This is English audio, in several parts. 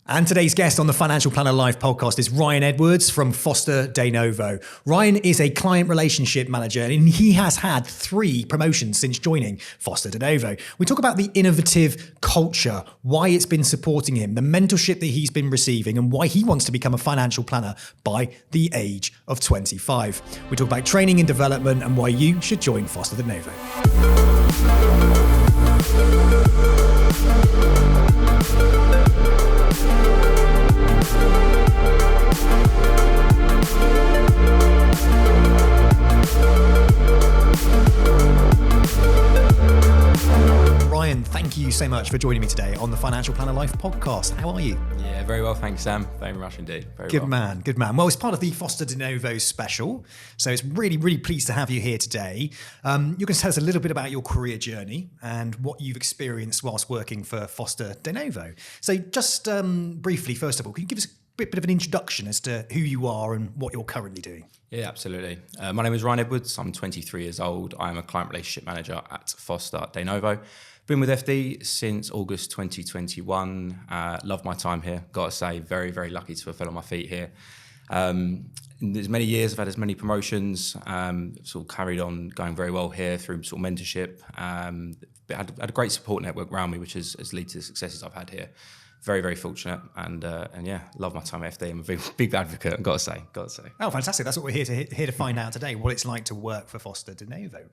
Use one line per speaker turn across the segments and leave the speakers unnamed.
And today's guest on the Financial Planner Live podcast is Ryan Edwards from Foster Denovo. Ryan is a client relationship manager and he has had 3 promotions since joining Foster Denovo. We talk about the innovative culture, why it's been supporting him, the mentorship that he's been receiving, and why he wants to become a financial planner by the age of 25. We talk about training and development and why you should join Foster Denovo. Ryan, thank you so much for joining me today on the Financial Planner Life podcast. How are you?
Yeah, very well, thanks, Sam. Very much indeed.
Good man. Well, it's part of the Foster Denovo special, so it's really pleased to have you here today. You're going to tell us a little bit about your career journey and what you've experienced whilst working for Foster Denovo. So just briefly, first of all, can you give us a bit of an introduction as to who you are and what you're currently doing?
Yeah, absolutely. My name is Ryan Edwards. I'm 23 years old. I'm a client relationship manager at Foster Denovo. Been with FD since August 2021. Love my time here. Got to say, very lucky to have fell on my feet here. In as many years, I've had as many promotions. Sort of carried on going very well here through sort of mentorship. Had a great support network around me, which has led to the successes I've had here. Very fortunate, and yeah, love my time at FD. I'm a big advocate, I've got to say.
Oh, fantastic! That's what we're here to find out today. What it's like to work for Foster Denovo.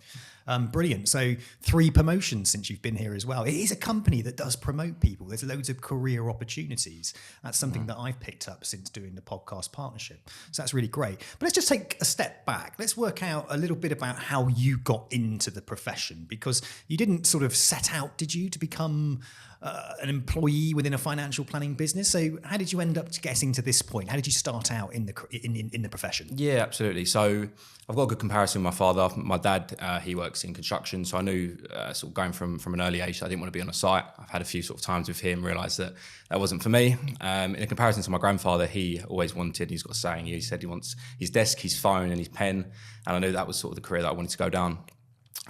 Brilliant. So 3 promotions since you've been here as well. It is a company that does promote people. There's loads of career opportunities. That's something that I've picked up since doing the podcast partnership. So that's really great. But let's just take a step back. Let's work out a little bit about how you got into the profession, because you didn't sort of set out, did you, to become an employee within a financial planning business? So how did you end up getting to this point? How did you start out in the profession?
Yeah, absolutely. So I've got a good comparison with my father. My dad, he works in construction, so I knew sort of going from an early age that I didn't want to be on a site. I've had a few sort of times with him, realised that wasn't for me. In a comparison to my grandfather, he always wanted, he's got a saying, he said he wants his desk, his phone and his pen, and I knew that was sort of the career that I wanted to go down.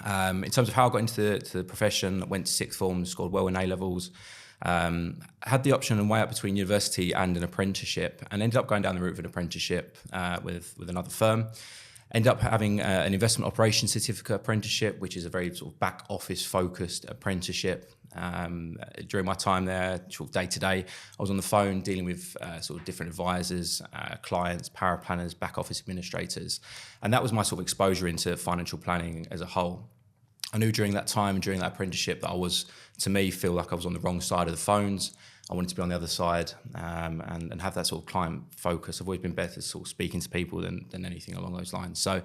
In terms of how I got into the profession, I went to 6th form, scored well in A-levels, had the option and weigh up between university and an apprenticeship, and ended up going down the route of an apprenticeship with another firm. Ended up having an investment operations certificate apprenticeship, which is a very sort of back office focused apprenticeship. During my time there, sort of day to day, I was on the phone dealing with sort of different advisors, clients, power planners, back office administrators. And that was my sort of exposure into financial planning as a whole. I knew during that time, during that apprenticeship, that I was, to me, feel like I was on the wrong side of the phones. I wanted to be on the other side and have that sort of client focus. I've always been better sort of speaking to people than anything along those lines. So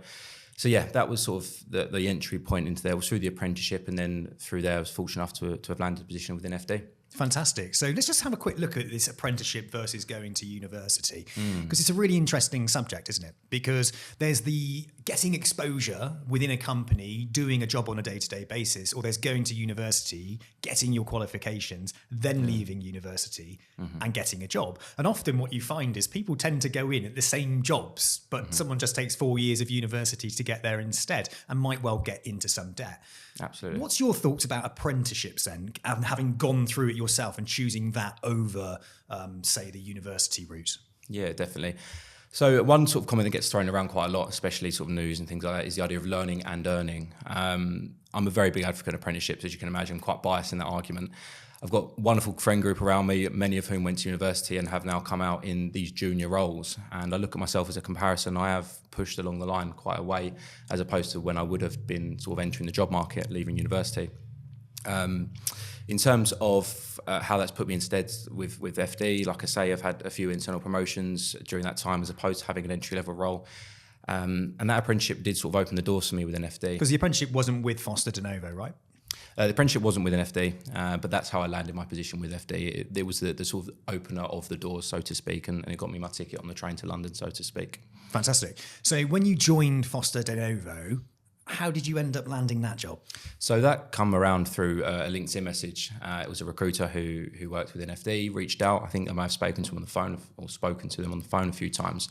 yeah, that was sort of the entry point into there. It was through the apprenticeship, and then through there I was fortunate enough to have landed a position within FD.
Fantastic. So let's just have a quick look at this apprenticeship versus going to university, because it's a really interesting subject, isn't it? Because there's the getting exposure within a company, doing a job on a day-to-day basis, or there's going to university, getting your qualifications, then leaving university and getting a job. And often what you find is people tend to go in at the same jobs, but someone just takes 4 years of university to get there instead and might well get into some debt.
Absolutely.
What's your thoughts about apprenticeships then, having gone through it yourself and choosing that over, say, the university route?
Yeah, definitely. So one sort of comment that gets thrown around quite a lot, especially sort of news and things like that, is the idea of learning and earning. I'm a very big advocate of apprenticeships, as you can imagine. I'm quite biased in that argument. I've got a wonderful friend group around me, many of whom went to university and have now come out in these junior roles. And I look at myself as a comparison. I have pushed along the line quite a way, as opposed to when I would have been sort of entering the job market, leaving university. In terms of how that's put me instead with FD, like I say, I've had a few internal promotions during that time as opposed to having an entry-level role. And that apprenticeship did sort of open the doors for me within FD.
Because the apprenticeship wasn't with Foster Denovo, right?
The apprenticeship wasn't within FD, but that's how I landed my position with FD. It was the sort of opener of the doors, so to speak, and it got me my ticket on the train to London, so to speak.
Fantastic. So when you joined Foster Denovo, how did you end up landing that job?
So that come around through a LinkedIn message. It was a recruiter who worked within FD, reached out. I think I might have spoken to him on the phone or spoken to them on the phone a few times.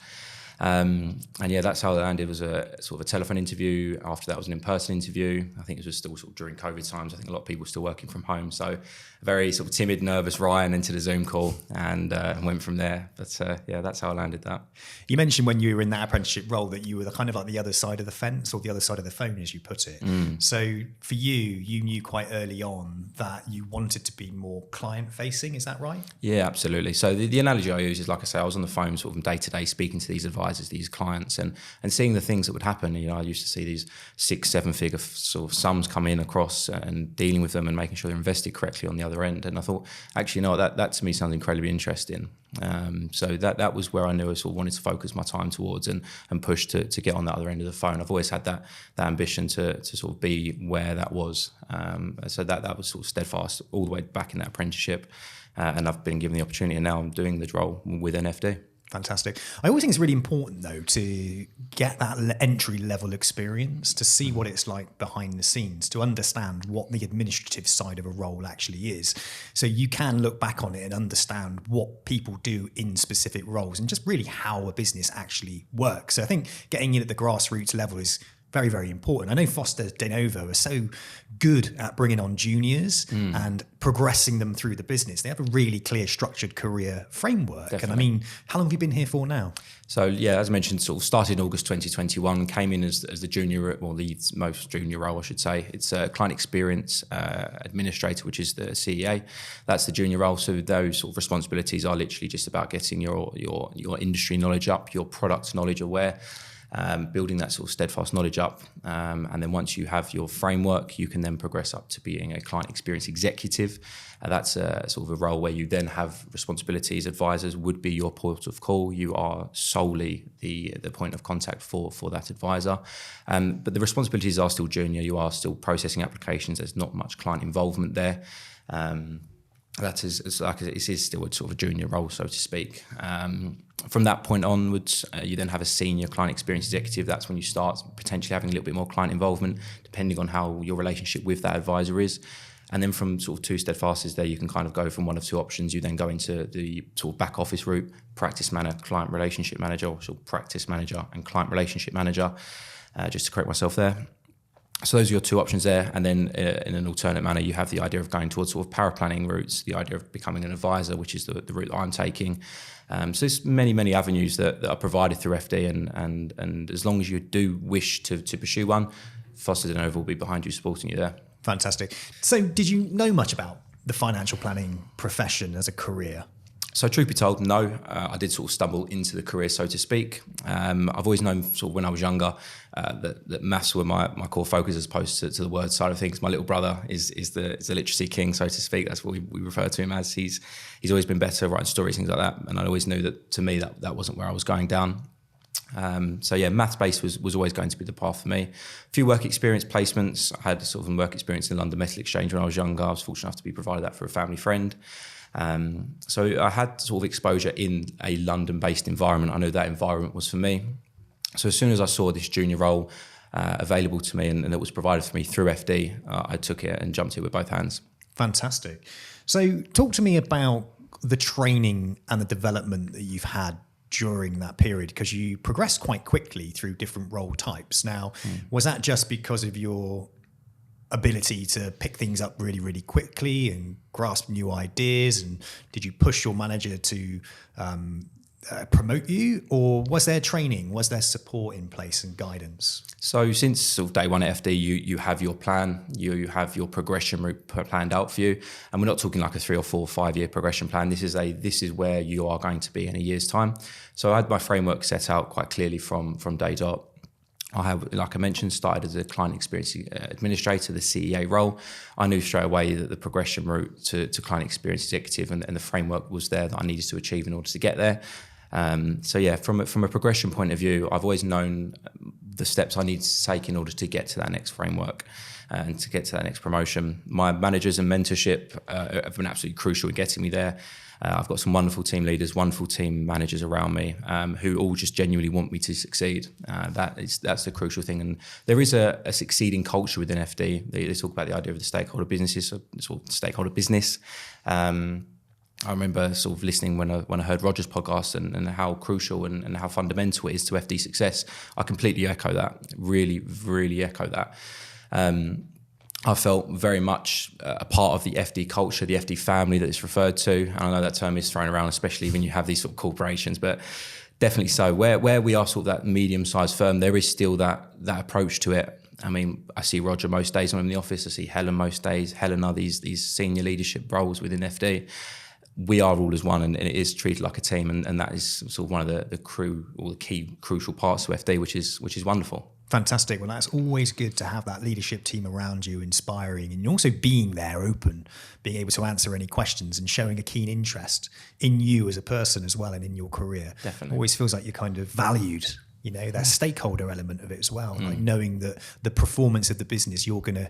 And yeah, that's how it landed. Was a sort of a telephone interview. After that was an in-person interview. I think it was still sort of during COVID times. I think a lot of people were still working from home. So a very sort of timid, nervous Ryan into the Zoom call and went from there. But yeah, that's how I landed that.
You mentioned when you were in that apprenticeship role that you were kind of like the other side of the fence or the other side of the phone, as you put it. So for you knew quite early on that you wanted to be more client facing. Is that right?
Yeah, absolutely. So the analogy I use is, like I say, I was on the phone sort of day to day speaking to these advisors, these clients, and seeing the things that would happen. You know, I used to see these 6-7 figure sort of sums come in across and dealing with them and making sure they're invested correctly on the other end. And I thought, actually, you know, that to me sounds incredibly interesting. So that was where I knew I sort of wanted to focus my time towards and push to get on the other end of the phone. I've always had that ambition to sort of be where that was. So that was sort of steadfast all the way back in that apprenticeship. And I've been given the opportunity, and now I'm doing the role with NFD.
Fantastic. I always think it's really important, though, to get that entry level experience, to see what it's like behind the scenes, to understand what the administrative side of a role actually is. So you can look back on it and understand what people do in specific roles and just really how a business actually works. So I think getting in at the grassroots level is very, very important. I know Foster Denovo are so good at bringing on juniors and progressing them through the business. They have a really clear, structured career framework.
Definitely.
And I mean, how long have you been here for now?
So yeah, as I mentioned, sort of started in August 2021, came in as the junior, or the most junior role, I should say. It's a client experience administrator, which is the CEA. That's the junior role. So those sort of responsibilities are literally just about getting your industry knowledge up, your product knowledge aware. Building that sort of steadfast knowledge up. And then once you have your framework, you can then progress up to being a client experience executive. That's a sort of a role where you then have responsibilities. Advisors would be your port of call. You are solely the point of contact for that advisor. But the responsibilities are still junior. You are still processing applications. There's not much client involvement there. That is like it is still a sort of a junior role, so to speak. From that point onwards, you then have a senior client experience executive. That's when you start potentially having a little bit more client involvement, depending on how your relationship with that advisor is. And then from sort of two steadfasts there, you can kind of go from one of two options. You then go into the sort of back office route, practice manager, client relationship manager, or sort of practice manager and client relationship manager, just to correct myself there. So those are your two options there. And then in an alternate manner, you have the idea of going towards sort of power planning routes, the idea of becoming an advisor, which is the route that I'm taking. So there's many avenues that are provided through FD. And as long as you do wish to pursue one, Foster Denovo will be behind you, supporting you there.
Fantastic. So did you know much about the financial planning profession as a career?
So truth be told, no. I did sort of stumble into the career, so to speak. I've always known sort of when I was younger that maths were my core focus as opposed to the word side of things. My little brother is the literacy king, so to speak. That's what we refer to him as. He's always been better writing stories, things like that. And I always knew that to me that wasn't where I was going down. So yeah, maths based was always going to be the path for me. A few work experience placements. I had sort of work experience in London Metal Exchange when I was younger. I was fortunate enough to be provided that for a family friend. So I had sort of exposure in a London-based environment. I knew that environment was for me. So as soon as I saw this junior role available to me and it was provided for me through FD, I took it and jumped it with both hands.
Fantastic. So talk to me about the training and the development that you've had during that period, because you progressed quite quickly through different role types. Now, was that just because of your ability to pick things up really, really quickly and grasp new ideas? And did you push your manager to promote you, or was there training? Was there support in place and guidance?
So since sort of day one at FD, you have your plan, you have your progression route planned out for you. And we're not talking like a 3 or 4 or 5 year progression plan. This is where you are going to be in a year's time. So I had my framework set out quite clearly from day dot. I have, like I mentioned, started as a client experience administrator, the CEA role. I knew straight away that the progression route to client experience executive and the framework was there that I needed to achieve in order to get there. So yeah, from a progression point of view, I've always known the steps I need to take in order to get to that next framework and to get to that next promotion. My managers and mentorship have been absolutely crucial in getting me there. I've got some wonderful team leaders, wonderful team managers around me who all just genuinely want me to succeed. That's the crucial thing. And there is a succeeding culture within FD. They talk about the idea of the stakeholder businesses, or stakeholder business. I remember sort of listening when I heard Roger's podcast and how crucial and how fundamental it is to FD success. I completely echo that, really echo that. I felt very much a part of the FD culture, the FD family that it's referred to. And I know that term is thrown around, especially when you have these sort of corporations, but definitely so. Where we are sort of that medium-sized firm, there is still that approach to it. I mean, I see Roger most days when I'm in the office. I see Helen most days. Helen are these senior leadership roles within FD. We are all as one, and it is treated like a team, and that is sort of one of the key crucial parts of FD, which is wonderful.
Fantastic. Well, that's always good to have that leadership team around you, inspiring, and also being there, open, being able to answer any questions and showing a keen interest in you as a person as well and in your career.
Definitely.
Always feels like you're kind of valued, you know, that stakeholder element of it as well, like knowing that the performance of the business, you're going to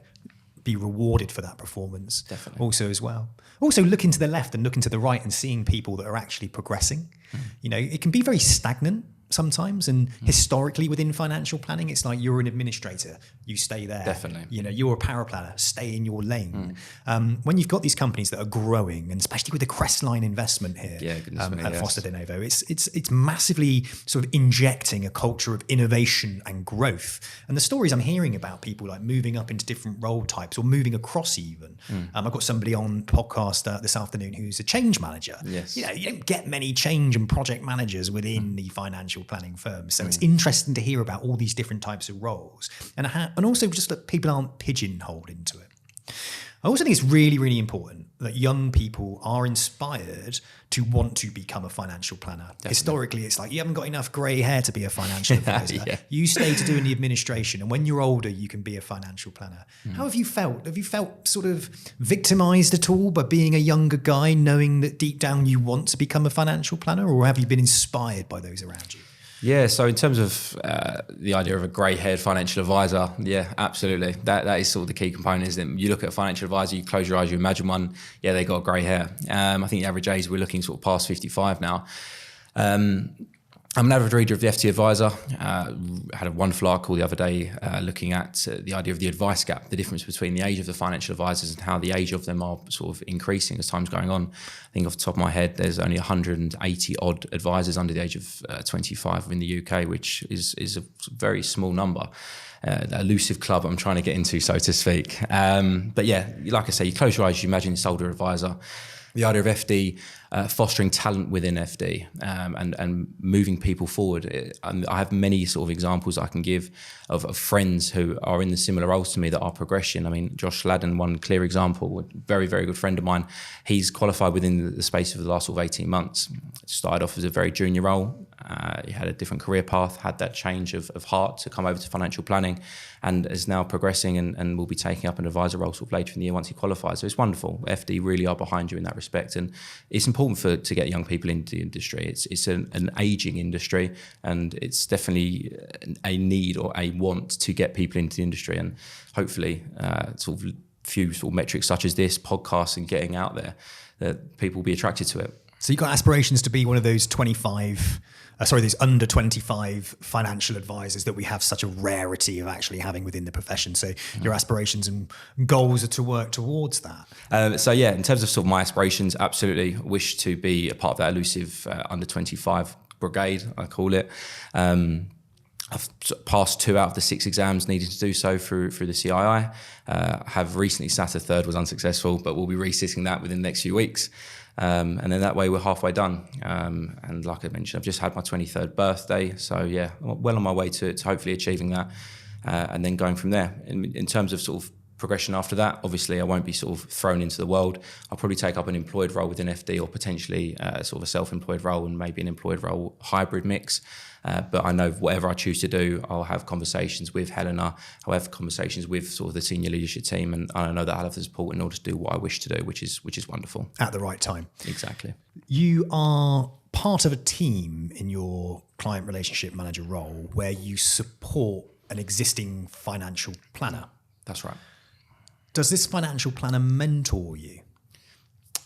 be rewarded for that performance.
Definitely.
Also as well. Also looking to the left and looking to the right and seeing people that are actually progressing. You know, it can be very stagnant sometimes, and historically within financial planning, it's like you're an administrator, you stay there.
Definitely.
You know, you're a paraplanner, stay in your lane. When you've got these companies that are growing, and especially with the Crestline investment here at Foster Denovo, it's massively sort of injecting a culture of innovation and growth. And the stories I'm hearing about people like moving up into different role types or moving across even. I've got somebody on podcast this afternoon who's a change manager.
Yes.
You know, you don't get many change and project managers within the financial planning firms. So it's interesting to hear about all these different types of roles and also just that people aren't pigeonholed into it. I also think it's really, really important that young people are inspired to want to become a financial planner. Definitely. Historically, it's like you haven't got enough grey hair to be a financial advisor. Yeah. You stay to doing the administration, and when you're older, you can be a financial planner. How have you felt? Have you felt sort of victimized at all by being a younger guy, knowing that deep down you want to become a financial planner, or have you been inspired by those around you?
Yeah, so in terms of the idea of a grey-haired financial advisor, yeah, absolutely. That is sort of the key component, isn't it? You look at a financial advisor, you close your eyes, you imagine one, yeah, they got grey hair. I think the average age, we're looking sort of past 55 now. I'm an avid reader of the FT Advisor. Had a wonderful article the other day looking at the idea of the advice gap, the difference between the age of the financial advisors and how the age of them are sort of increasing as time's going on. I think off the top of my head, there's only 180 odd advisors under the age of 25 in the UK, which is a very small number. The elusive club I'm trying to get into, so to speak. But yeah, like I say, you close your eyes, you imagine this older advisor. The idea of FD, fostering talent within FD and moving people forward. I have many sort of examples I can give of friends who are in the similar roles to me that are progression. I mean, Josh Sladden, one clear example, a very, very good friend of mine. He's qualified within the space of the last sort of 18 months. Started off as a very junior role. He had a different career path, had that change of heart to come over to financial planning, and is now progressing and will be taking up an advisor role sort of later in the year once he qualifies. So it's wonderful. FD really are behind you in that respect, and it's important to get young people into the industry. It's an aging industry, and it's definitely a need or a want to get people into the industry, and hopefully sort of few sort of metrics such as this podcast and getting out there that people will be attracted to it.
So you've got aspirations to be one of those these under 25 financial advisors that we have such a rarity of actually having within the profession. So your aspirations and goals are to work towards that.
So yeah, in terms of sort of my aspirations, absolutely wish to be a part of that elusive under 25 brigade, I call it. I've passed 2 out of the 6 exams needed to do so through the CII. Have recently sat a third, was unsuccessful, but we'll be resitting that within the next few weeks. And then that way we're halfway done. And like I mentioned, I've just had my 23rd birthday. So yeah, I'm well on my way to hopefully achieving that. And then going from there. In terms of sort of progression after that, obviously I won't be sort of thrown into the world. I'll probably take up an employed role within FD, or potentially sort of a self-employed role and maybe an employed role hybrid mix. But I know whatever I choose to do, I'll have conversations with Helena, I'll have conversations with sort of the senior leadership team, and I know that I'll have the support in order to do what I wish to do, which is wonderful.
At the right time.
Exactly.
You are part of a team in your client relationship manager role where you support an existing financial planner.
That's right.
Does this financial planner mentor you?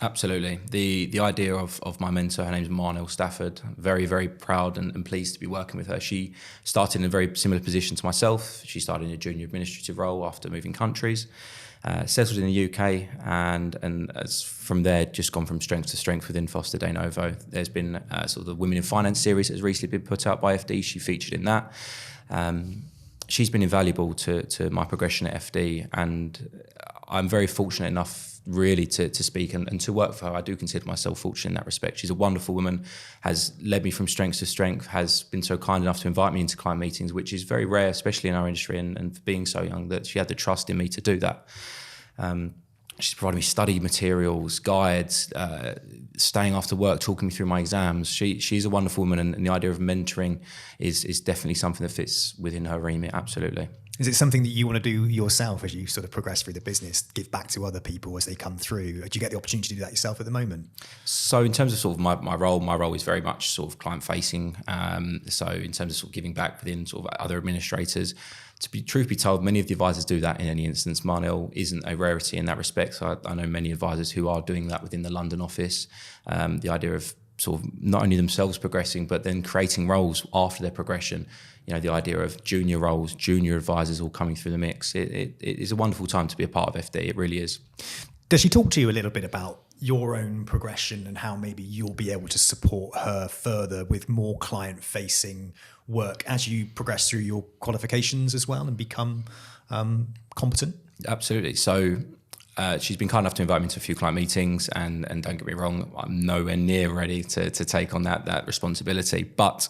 Absolutely. The idea of my mentor, her name's Marnell Stafford, very, very proud and pleased to be working with her. She started in a very similar position to myself. She started in a junior administrative role after moving countries. Settled in the UK, and as from there, just gone from strength to strength within Foster Denovo. There's been sort of the Women in Finance series that has recently been put out by FD. She featured in that. She's been invaluable to my progression at FD, and I'm very fortunate enough really to speak and to work for her. I do consider myself fortunate in that respect. She's a wonderful woman, has led me from strength to strength, has been so kind enough to invite me into client meetings, which is very rare, especially in our industry, and for being so young, that she had the trust in me to do that. She's provided me study materials, guides, staying after work, talking me through my exams. She's a wonderful woman, and the idea of mentoring is definitely something that fits within her remit, absolutely.
Is it something that you want to do yourself as you sort of progress through the business, give back to other people as they come through? Do you get the opportunity to do that yourself at the moment?
So in terms of sort of my role is very much sort of client facing. So in terms of sort of giving back within sort of other administrators, truth be told, many of the advisors do that in any instance. Marnell isn't a rarity in that respect. So I know many advisors who are doing that within the London office. The idea of sort of not only themselves progressing, but then creating roles after their progression. You know, the idea of junior roles, junior advisors all coming through the mix. It is a wonderful time to be a part of FD. It really is.
Does she talk to you a little bit about your own progression and how maybe you'll be able to support her further with more client-facing work as you progress through your qualifications as well and become competent?
Absolutely. So she's been kind enough to invite me to a few client meetings, and don't get me wrong, I'm nowhere near ready to take on that responsibility. But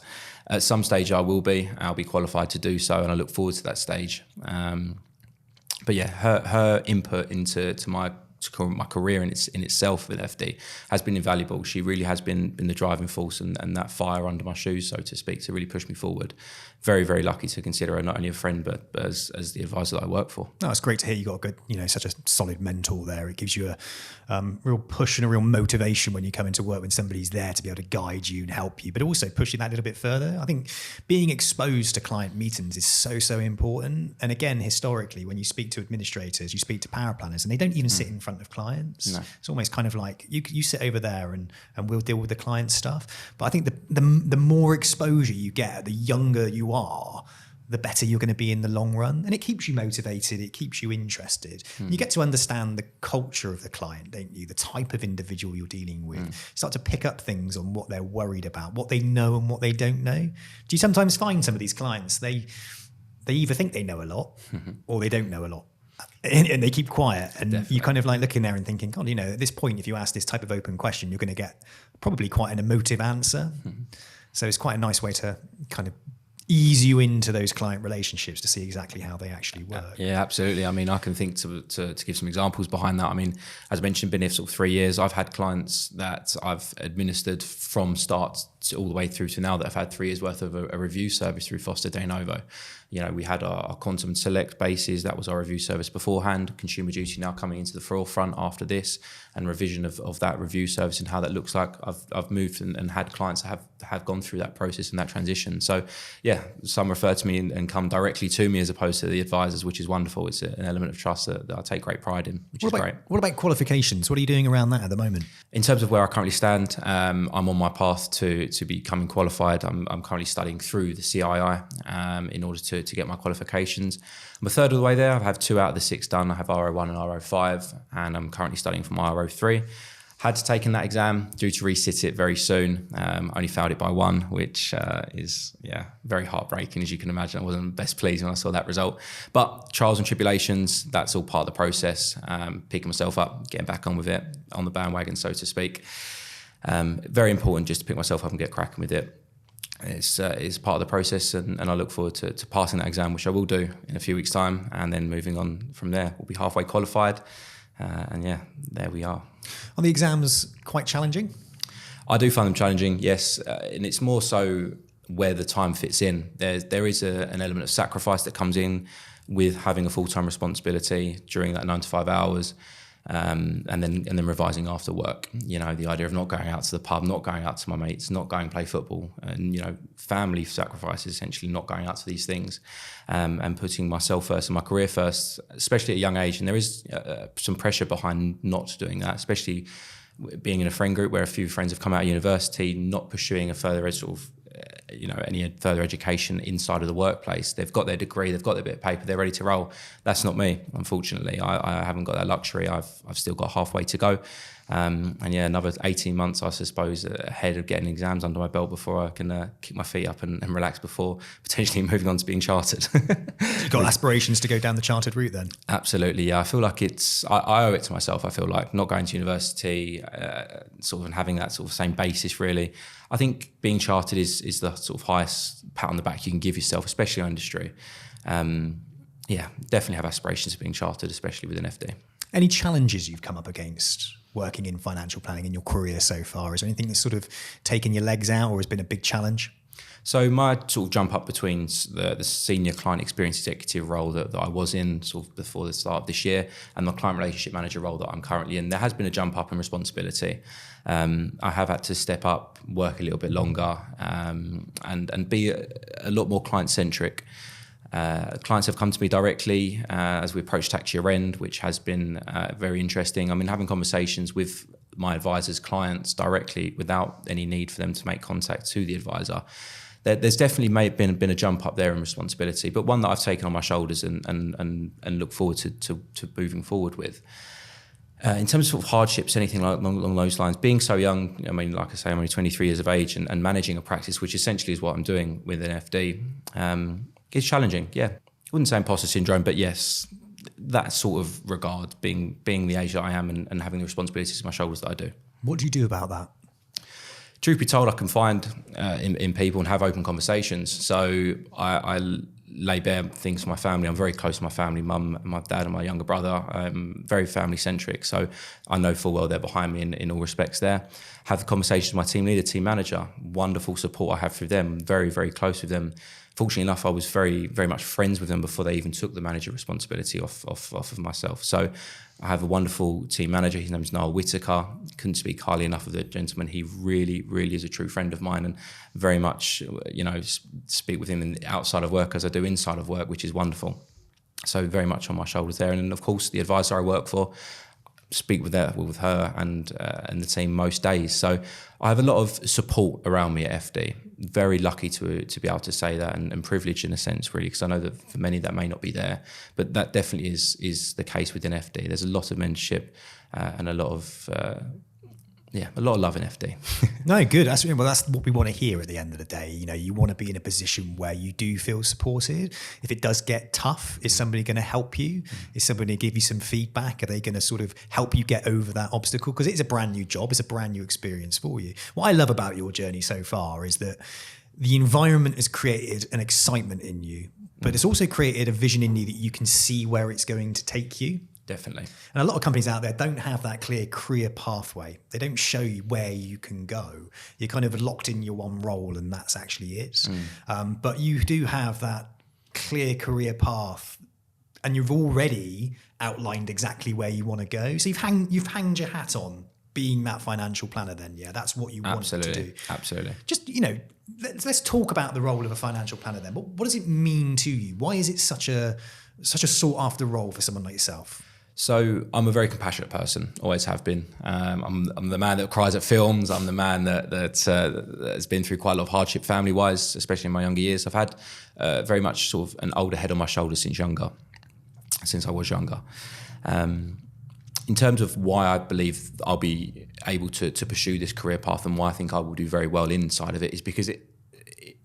at some stage I'll be qualified to do so, and I look forward to that stage. But yeah, her input into my career in itself with FD has been invaluable. She really has been the driving force and that fire under my shoes, so to speak, to really push me forward. Very, very lucky to consider her not only a friend, but as the advisor that I work for.
No, it's great to hear you got a good, such a solid mentor there. It gives you a real push and a real motivation when you come into work, when somebody's there to be able to guide you and help you, but also pushing that a little bit further. I think being exposed to client meetings is so important. And again, historically, when you speak to administrators, you speak to power planners, and they don't even sit in front of clients. No. It's almost kind of like you sit over there and we'll deal with the client stuff. But I think the more exposure you get, the younger you are, the better you're going to be in the long run. And it keeps you motivated, it keeps you interested. You get to understand the culture of the client, don't you? The type of individual you're dealing with. Start to pick up things on what they're worried about, what they know and what they don't know. Do you sometimes find some of these clients, they either think they know a lot or they don't know a lot? And they keep quiet, and Definitely. You kind of like looking there and thinking, God, at this point, if you ask this type of open question, you're going to get probably quite an emotive answer. So it's quite a nice way to kind of ease you into those client relationships to see exactly how they actually work. Yeah,
absolutely. I mean, I can think to give some examples behind that. I mean, as mentioned, been here sort of 3 years. I've had clients that I've administered from start all the way through to now that have had 3 years worth of a review service through Foster Denovo. We had our Quantum Select bases. That was our review service beforehand. Consumer Duty now coming into the forefront after this, and revision of that review service and how that looks like. I've moved and had clients that have gone through that process and that transition. So yeah, some refer to me and come directly to me as opposed to the advisors, which is wonderful. It's an element of trust that I take great pride in, which is great.
What about qualifications? What are you doing around that at the moment?
In terms of where I currently stand, I'm on my path to becoming qualified. I'm currently studying through the CII in order to get my qualifications. I'm a third of the way there. I have 2 out of the 6 done. I have RO1 and RO5, and I'm currently studying for my RO3. Had to take in that exam, due to resit it very soon. Only failed it by 1, which is very heartbreaking, as you can imagine. I wasn't best pleased when I saw that result. But trials and tribulations, that's all part of the process. Picking myself up, getting back on with it, on the bandwagon, so to speak. Very important just to pick myself up and get cracking with it. It's part of the process, and I look forward to passing that exam, which I will do in a few weeks' time, and then moving on from there. We'll be halfway qualified, and there we are.
Are the exams quite challenging?
I do find them challenging, yes, and it's more so where the time fits in. There is an element of sacrifice that comes in with having a full-time responsibility during that 9 to 5 hours. And then revising after work. The idea of not going out to the pub, not going out to my mates, not going to play football, and family sacrifices, essentially not going out to these things, and putting myself first and my career first, especially at a young age. And there is some pressure behind not doing that, especially being in a friend group where a few friends have come out of university, not pursuing a further sort of any further education inside of the workplace. They've got their degree, they've got their bit of paper, they're ready to roll. That's not me, unfortunately. I haven't got that luxury. I've still got halfway to go. Another 18 months, I suppose, ahead of getting exams under my belt before I can kick my feet up and relax before potentially moving on to being chartered.
You've got aspirations to go down the chartered route then?
Absolutely, yeah. I feel like I owe it to myself. I feel like not going to university, sort of, and having that sort of same basis, really. I think being chartered is the sort of highest pat on the back you can give yourself, especially in our industry. Definitely have aspirations of being chartered, especially with an FD.
Any challenges you've come up against working in financial planning in your career so far? Is there anything that's sort of taken your legs out or has been a big challenge?
So my sort of jump up between the senior client experience executive role that I was in sort of before the start of this year and the client relationship manager role that I'm currently in, there has been a jump up in responsibility. I have had to step up, work a little bit longer, and be a lot more client-centric. Clients have come to me directly as we approach tax year end, which has been very interesting. I mean, having conversations with my advisors' clients directly without any need for them to make contact to the advisor. There's definitely been a jump up there in responsibility, but one that I've taken on my shoulders and look forward to moving forward with. In terms of, sort of hardships, anything along those lines, being so young, I mean, like I say, I'm only 23 years of age and managing a practice, which essentially is what I'm doing with an FD, it's challenging, yeah. I wouldn't say imposter syndrome, but yes, that sort of regard, being the age that I am and having the responsibilities on my shoulders that I do.
What do you do about that?
Truth be told, I confide in people and have open conversations. So I lay bare things for my family. I'm very close to my family, mum, my dad and my younger brother. I'm very family-centric. So I know full well they're behind me in all respects there. Have the conversations with my team leader, team manager. Wonderful support I have through them. Very, very close with them. Fortunately enough, I was very, very much friends with them before they even took the manager responsibility off of myself. So I have a wonderful team manager. His name is Niall Whitaker. Couldn't speak highly enough of the gentleman. He really, really is a true friend of mine and very much, speak with him outside of work as I do inside of work, which is wonderful. So very much on my shoulders there. And then, of course, the advisor I work for, speak with her and the team most days. So I have a lot of support around me at FD. Very lucky to be able to say that and privileged in a sense, really, because I know that for many that may not be there, but that definitely is the case within FD. There's a lot of mentorship and a lot of love in FD.
No, good. That's what we want to hear at the end of the day. You want to be in a position where you do feel supported. If it does get tough, is somebody going to help you? Is somebody going to give you some feedback? Are they going to sort of help you get over that obstacle? Because it's a brand new job. It's a brand new experience for you. What I love about your journey so far is that the environment has created an excitement in you, but it's also created a vision in you that you can see where it's going to take you.
Definitely.
And a lot of companies out there don't have that clear career pathway. They don't show you where you can go. You're kind of locked in your one role and that's actually it. But you do have that clear career path and you've already outlined exactly where you want to go. So you've hanged your hat on being that financial planner then, yeah? That's what you want to do.
Absolutely.
Just, let's talk about the role of a financial planner then. What does it mean to you? Why is it such a sought after role for someone like yourself?
So I'm a very compassionate person, always have been. I'm the man that cries at films. I'm the man that's been through quite a lot of hardship family-wise, especially in my younger years. I've had very much sort of an older head on my shoulders since I was younger. In terms of why I believe I'll be able to pursue this career path and why I think I will do very well inside of it is because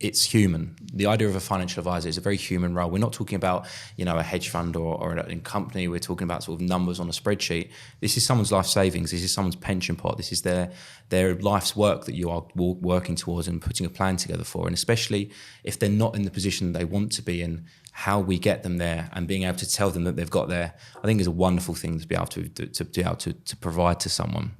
it's human. The idea of a financial advisor is a very human role. We're not talking about, a hedge fund or a company. We're talking about sort of numbers on a spreadsheet. This is someone's life savings. This is someone's pension pot. This is their life's work that you are working towards and putting a plan together for. And especially if they're not in the position they want to be in, how we get them there and being able to tell them that they've got there, I think is a wonderful thing to be able to provide to someone.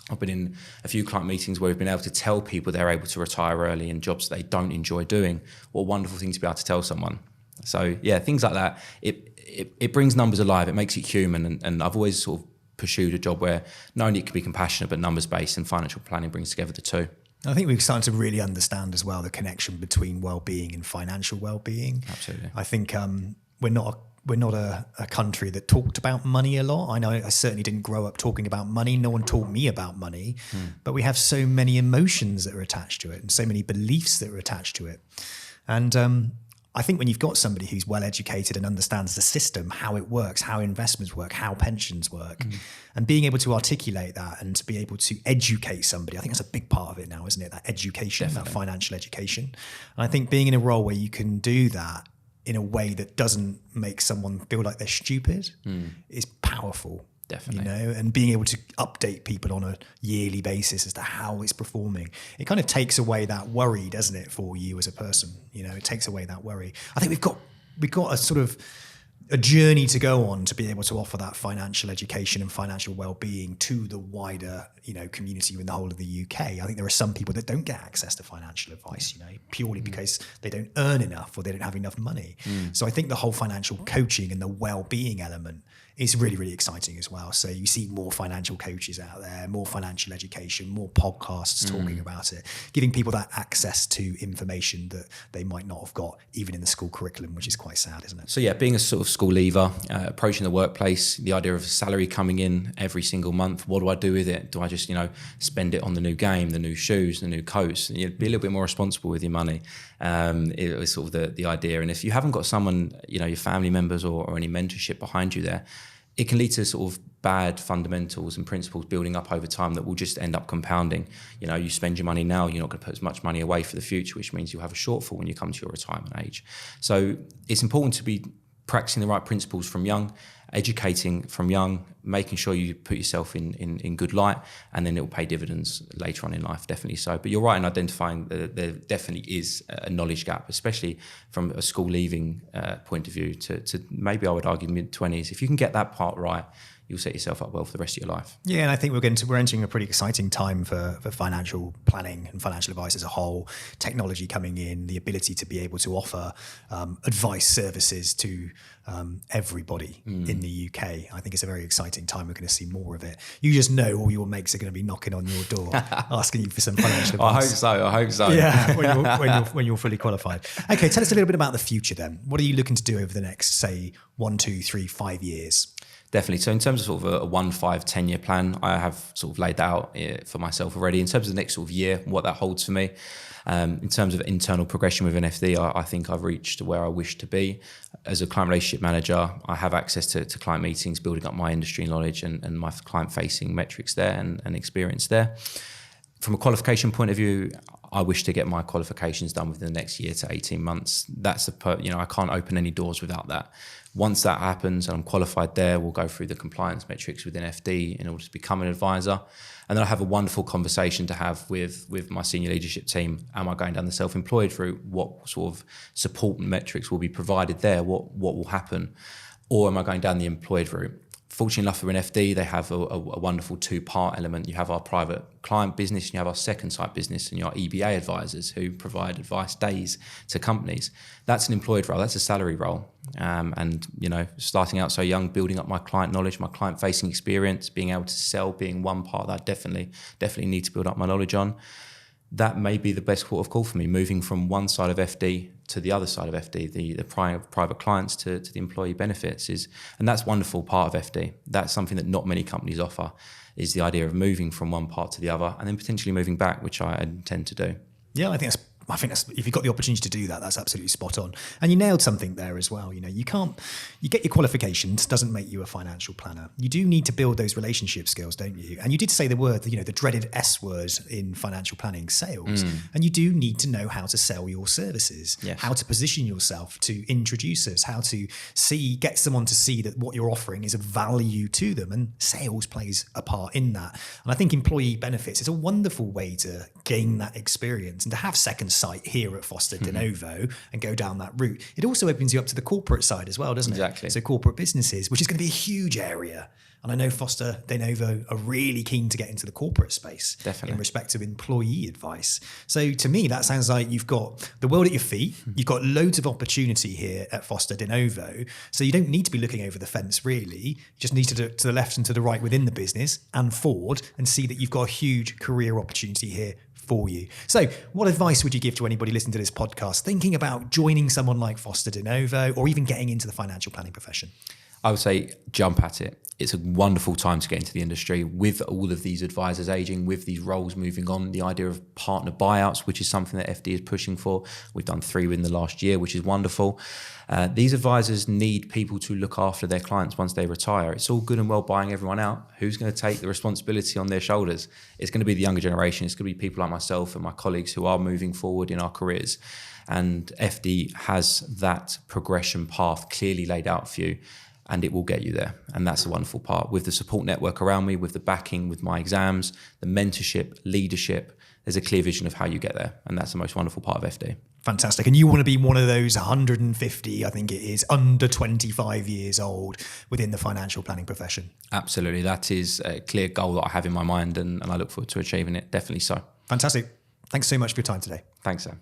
I've been in a few client meetings where we've been able to tell people they're able to retire early in jobs that they don't enjoy doing. What a wonderful thing to be able to tell someone. So yeah, things like that. It brings numbers alive. It makes it human. And I've always sort of pursued a job where not only it can be compassionate, but numbers-based, and financial planning brings together the two.
I think we've started to really understand as well the connection between well-being and financial well-being.
Absolutely.
I think we're not we're not a country that talked about money a lot. I know I certainly didn't grow up talking about money. No one taught me about money, but we have so many emotions that are attached to it and so many beliefs that are attached to it. And I think when you've got somebody who's well educated and understands the system, how it works, how investments work, how pensions work, and being able to articulate that and to be able to educate somebody, I think that's a big part of it now, isn't it? That education, That financial education. And I think being in a role where you can do that in a way that doesn't make someone feel like they're stupid is powerful.
Definitely.
And being able to update people on a yearly basis as to how it's performing, it kind of takes away that worry, doesn't it, for you as a person? It takes away that worry. I think we've got a sort of a journey to go on to be able to offer that financial education and financial well-being to the wider, community in the whole of the UK. I think there are some people that don't get access to financial advice, purely because they don't earn enough or they don't have enough money. So I think the whole financial coaching and the well-being element is really, really exciting as well. So you see more financial coaches out there, more financial education, more podcasts talking about it, giving people that access to information that they might not have got even in the school curriculum, which is quite sad, isn't it?
So yeah, being a sort of school leaver, approaching the workplace, the idea of a salary coming in every single month, what do I do with it? Do I just, spend it on the new game, the new shoes, the new coats? Be a little bit more responsible with your money. It was sort of the idea. And if you haven't got someone, your family members or any mentorship behind you there, it can lead to sort of bad fundamentals and principles building up over time that will just end up compounding. You spend your money now, you're not going to put as much money away for the future, which means you'll have a shortfall when you come to your retirement age. So it's important to be practicing the right principles from young, educating from young, making sure you put yourself in good light, and then it will pay dividends later on in life, definitely so. But you're right in identifying that there definitely is a knowledge gap, especially from a school leaving point of view to maybe I would argue mid-20s. If you can get that part right, you'll set yourself up well for the rest of your life. Yeah,
and I think we're entering a pretty exciting time for financial planning and financial advice as a whole. Technology coming in, the ability to be able to offer advice services to everybody in the UK. I think it's a very exciting time. We're going to see more of it. You just know all your mates are going to be knocking on your door asking you for some financial advice.
I hope so.
Yeah, when you're fully qualified. Okay, tell us a little bit about the future then. What are you looking to do over the next, say, 1, 2, 3, 5 years?
Definitely. So in terms of sort of a 1, 5, 10 year plan, I have sort of laid out for myself already. In terms of the next sort of year, what that holds for me, in terms of internal progression within FD, I think I've reached where I wish to be. As a client relationship manager, I have access to client meetings, building up my industry knowledge and my client-facing metrics there and experience there. From a qualification point of view, I wish to get my qualifications done within the next year to 18 months. That's I can't open any doors without that. Once that happens and I'm qualified there, we'll go through the compliance metrics within FD in order to become an advisor. And then I have a wonderful conversation to have with my senior leadership team. Am I going down the self-employed route? What sort of support metrics will be provided there? What will happen? Or am I going down the employed route? Fortunately enough, for an FD, they have a wonderful two-part element. You have our private client business and you have our second site business and your EBA advisors who provide advice days to companies. That's an employed role. That's a salary role. And, starting out so young, building up my client knowledge, my client-facing experience, being able to sell, being one part that I definitely need to build up my knowledge on. That may be the best port of call for me, moving from one side of FD to the other side of FD, the private clients to the employee benefits and that's a wonderful part of FD. That's something that not many companies offer, is the idea of moving from one part to the other and then potentially moving back, which I intend to do.
Yeah, I think that's if you've got the opportunity to do that, that's absolutely spot on. And you nailed something there as well. You get your qualifications, doesn't make you a financial planner. You do need to build those relationship skills, don't you? And you did say the word, the dreaded S word in financial planning, sales. And you do need to know how to sell your services,
yes.
How to position yourself to introducers, how to get someone to see that what you're offering is of value to them. And sales plays a part in that. And I think employee benefits is a wonderful way to gain that experience and to have second site here at Foster Denovo and go down that route. It also opens you up to the corporate side as well, doesn't it?
Exactly.
So corporate businesses, which is going to be a huge area. And I know Foster Denovo are really keen to get into the corporate space.
Definitely.
In respect of employee advice. So to me, that sounds like you've got the world at your feet. You've got loads of opportunity here at Foster Denovo. So you don't need to be looking over the fence, really. You just need to to the left and to the right within the business and forward and see that you've got a huge career opportunity here for you. So what advice would you give to anybody listening to this podcast thinking about joining someone like Foster Denovo or even getting into the financial planning profession?
I would say jump at it. It's a wonderful time to get into the industry with all of these advisors aging, with these roles moving on, the idea of partner buyouts, which is something that FD is pushing for. We've done 3 in the last year, which is wonderful. These advisors need people to look after their clients once they retire. It's all good and well buying everyone out. Who's going to take the responsibility on their shoulders? It's going to be the younger generation. It's going to be people like myself and my colleagues who are moving forward in our careers. And FD has that progression path clearly laid out for you. And it will get you there. And that's the wonderful part. With the support network around me, with the backing, with my exams, the mentorship, leadership, there's a clear vision of how you get there. And that's the most wonderful part of FD.
Fantastic. And you want to be one of those 150, I think it is, under 25 years old within the financial planning profession.
Absolutely. That is a clear goal that I have in my mind and I look forward to achieving it. Definitely so.
Fantastic. Thanks so much for your time today.
Thanks, Sam.